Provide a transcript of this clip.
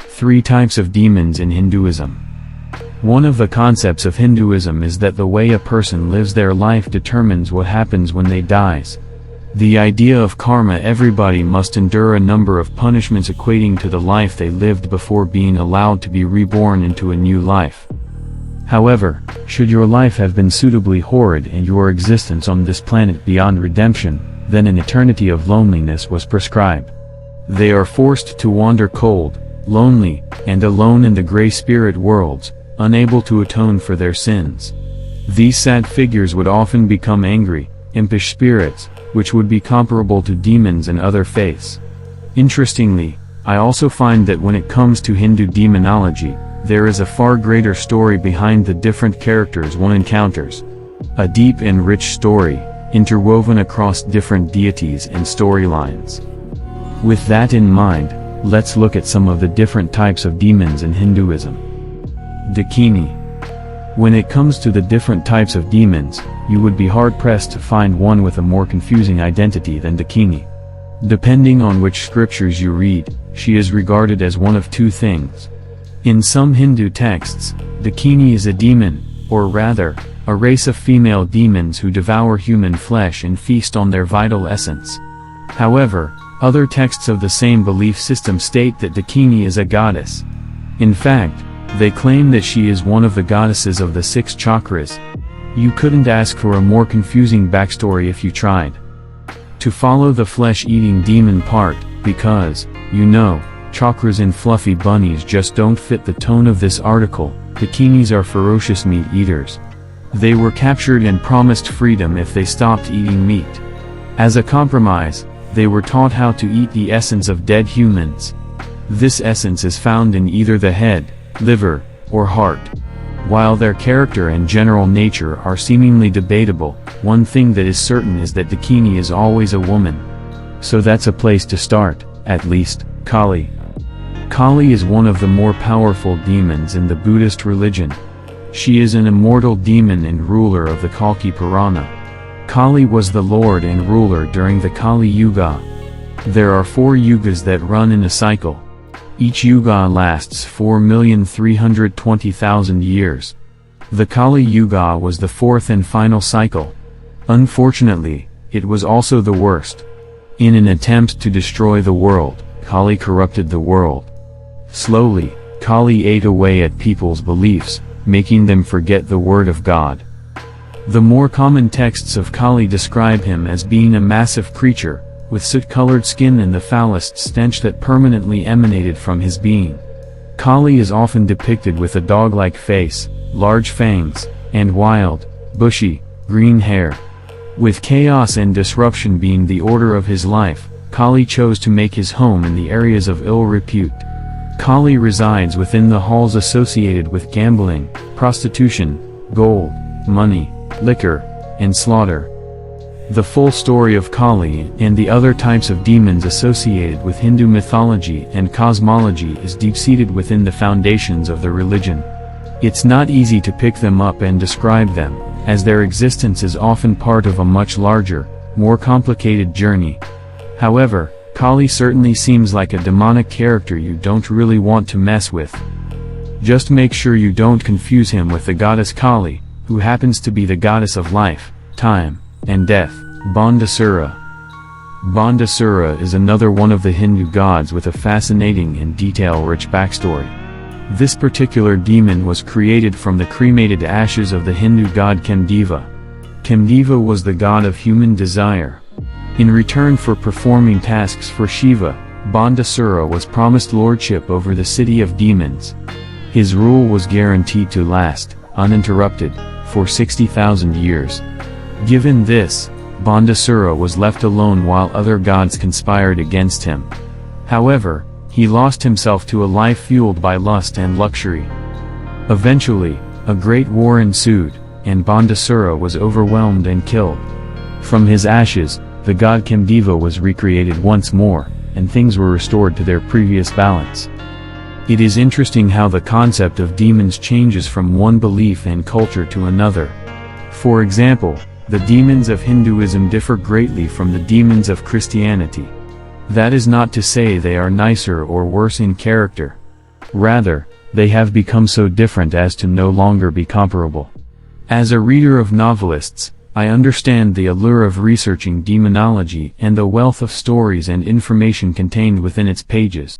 Three types of demons in Hinduism. One of the concepts of Hinduism is that the way a person lives their life determines what happens when they dies. The idea of karma, everybody must endure a number of punishments equating to the life they lived before being allowed to be reborn into a new life. However, should your life have been suitably horrid and your existence on this planet beyond redemption, then an eternity of loneliness was prescribed. They are forced to wander cold, lonely, and alone in the gray spirit worlds, unable to atone for their sins. These sad figures would often become angry, impish spirits, which would be comparable to demons in other faiths. Interestingly, I also find that when it comes to Hindu demonology, there is a far greater story behind the different characters one encounters. A deep and rich story, interwoven across different deities and storylines. With that in mind, let's look at some of the different types of demons in Hinduism. Dakini. When it comes to the different types of demons, you would be hard-pressed to find one with a more confusing identity than Dakini. Depending on which scriptures you read, she is regarded as one of two things. In some Hindu texts, Dakini is a demon, or rather, a race of female demons who devour human flesh and feast on their vital essence. However, other texts of the same belief system state that Dakini is a goddess. In fact, they claim that she is one of the goddesses of the 6 chakras. You couldn't ask for a more confusing backstory if you tried to follow the flesh-eating demon part, because, you know, chakras and fluffy bunnies just don't fit the tone of this article. Dakinis are ferocious meat eaters. They were captured and promised freedom if they stopped eating meat. As a compromise, they were taught how to eat the essence of dead humans. This essence is found in either the head, liver, or heart. While their character and general nature are seemingly debatable, one thing that is certain is that Dakini is always a woman. So that's a place to start, at least. Kali. Kali is one of the more powerful demons in the Buddhist religion. She is an immortal demon and ruler of the Kalki Purana. Kali was the lord and ruler during the Kali Yuga. There are 4 yugas that run in a cycle. Each yuga lasts 4,320,000 years. The Kali Yuga was the 4th and final cycle. Unfortunately, it was also the worst. In an attempt to destroy the world, Kali corrupted the world. Slowly, Kali ate away at people's beliefs, making them forget the word of God. The more common texts of Kali describe him as being a massive creature, with soot-colored skin and the foulest stench that permanently emanated from his being. Kali is often depicted with a dog-like face, large fangs, and wild, bushy, green hair. With chaos and disruption being the order of his life, Kali chose to make his home in the areas of ill repute. Kali resides within the halls associated with gambling, prostitution, gold, money, liquor, and slaughter. The full story of Kali and the other types of demons associated with Hindu mythology and cosmology is deep-seated within the foundations of the religion. It's not easy to pick them up and describe them, as their existence is often part of a much larger, more complicated journey. However, Kali certainly seems like a demonic character you don't really want to mess with. Just make sure you don't confuse him with the goddess Kali, who happens to be the goddess of life, time, and death, Bondasura. Bondasura is another one of the Hindu gods with a fascinating and detail-rich backstory. This particular demon was created from the cremated ashes of the Hindu god Kamdeva. Kamdeva was the god of human desire. In return for performing tasks for Shiva, Bondasura was promised lordship over the city of demons. His rule was guaranteed to last, uninterrupted, for 60,000 years. Given this, Bondasura was left alone while other gods conspired against him. However, he lost himself to a life fueled by lust and luxury. Eventually, a great war ensued, and Bondasura was overwhelmed and killed. From his ashes, the god Kamdeva was recreated once more, and things were restored to their previous balance. It is interesting how the concept of demons changes from one belief and culture to another. For example, the demons of Hinduism differ greatly from the demons of Christianity. That is not to say they are nicer or worse in character. Rather, they have become so different as to no longer be comparable. As a reader of novelists, I understand the allure of researching demonology and the wealth of stories and information contained within its pages.